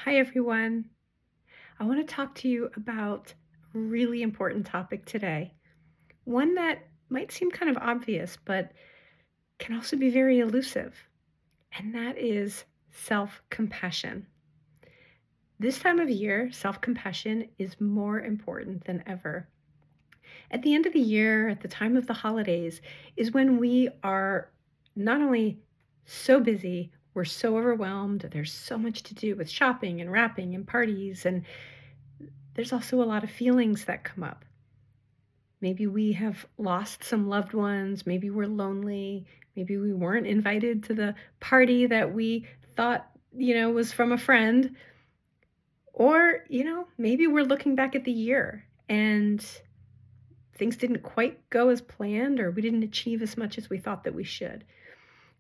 Hi, everyone. I want to talk to you about a really important topic today. One that might seem kind of obvious, but can also be very elusive, and that is self compassion. This time of year, self compassion is more important than ever. At the end of the year, at the time of the holidays, is when we are not only so busy, we're so overwhelmed, there's so much to do with shopping and wrapping and parties, and there's also a lot of feelings that come up. Maybe we have lost some loved ones. Maybe we're lonely. Maybe we weren't invited to the party that we thought, was from a friend. Or, maybe we're looking back at the year and things didn't quite go as planned or we didn't achieve as much as we thought that we should.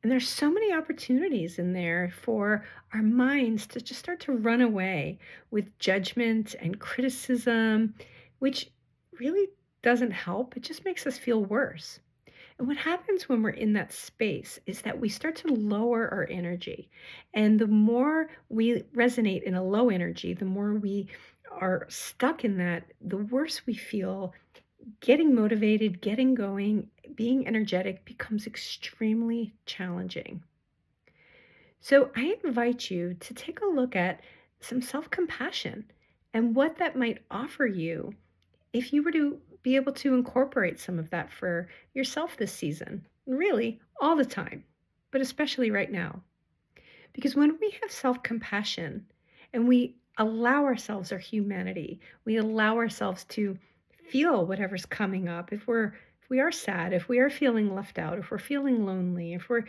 And there's so many opportunities in there for our minds to just start to run away with judgment and criticism, which really doesn't help. It just makes us feel worse. And what happens when we're in that space is that we start to lower our energy. And the more we resonate in a low energy, the more we are stuck in that, the worse we feel. Getting motivated, getting going, being energetic becomes extremely challenging. So I invite you to take a look at some self compassion and what that might offer you if you were to be able to incorporate some of that for yourself this season, really all the time, but especially right now. Because when we have self compassion and we allow ourselves our humanity, we allow ourselves to feel whatever's coming up. If we are sad, if we are feeling left out, if we're feeling lonely, if we're,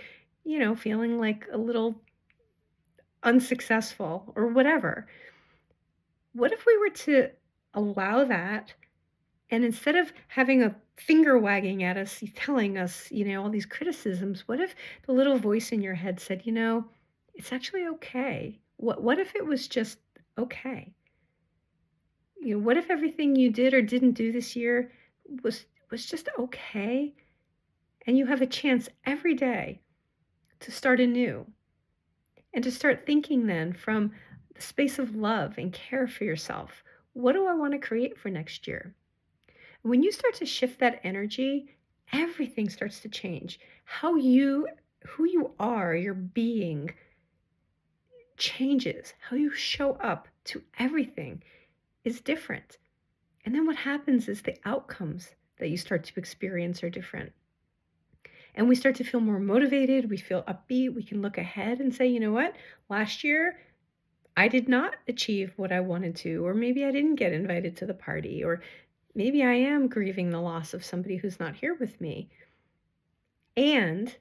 feeling like a little unsuccessful or whatever, what if we were to allow that and instead of having a finger wagging at us, telling us, all these criticisms, what if the little voice in your head said, it's actually okay? What if it was just okay? What if everything you did or didn't do this year was just okay? And you have a chance every day to start anew and to start thinking then from the space of love and care for yourself. What do I want to create for next year? When you start to shift that energy, everything starts to change. Who you are, your being changes. How you show up to everything is different. And then what happens is the outcomes that you start to experience are different. And we start to feel more motivated. We feel upbeat. We can look ahead and say, you know what? Last year, I did not achieve what I wanted to, or maybe I didn't get invited to the party, or maybe I am grieving the loss of somebody who's not here with me. And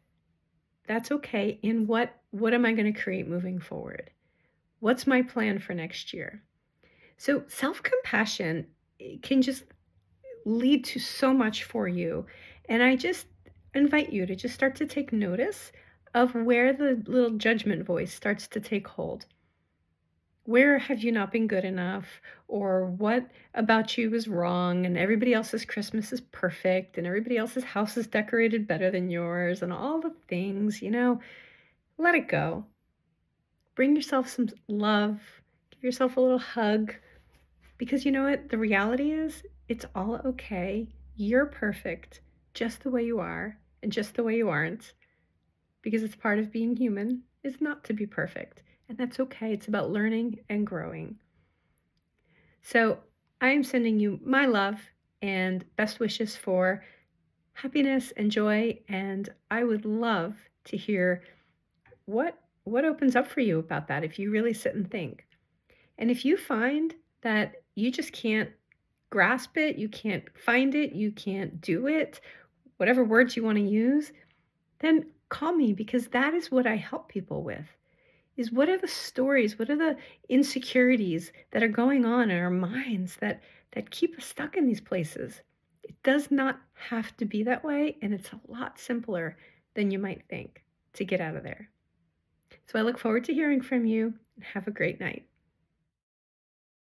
that's okay. And what am I going to create moving forward? What's my plan for next year? So self-compassion can just lead to so much for you. And I just invite you to just start to take notice of where the little judgment voice starts to take hold. Where have you not been good enough? Or what about you is wrong? And everybody else's Christmas is perfect, and everybody else's house is decorated better than yours, and all the things, let it go. Bring yourself some love, give yourself a little hug, because you know what? The reality is, it's all okay. You're perfect just the way you are and just the way you aren't, because it's part of being human is not to be perfect. And that's okay. It's about learning and growing. So I am sending you my love and best wishes for happiness and joy. And I would love to hear what opens up for you about that if you really sit and think. And if you find that you just can't grasp it, you can't find it, you can't do it, whatever words you want to use, then call me, because that is what I help people with. Is what are the stories, what are the insecurities that are going on in our minds that keep us stuck in these places? It does not have to be that way, and it's a lot simpler than you might think to get out of there. So I look forward to hearing from you, and have a great night.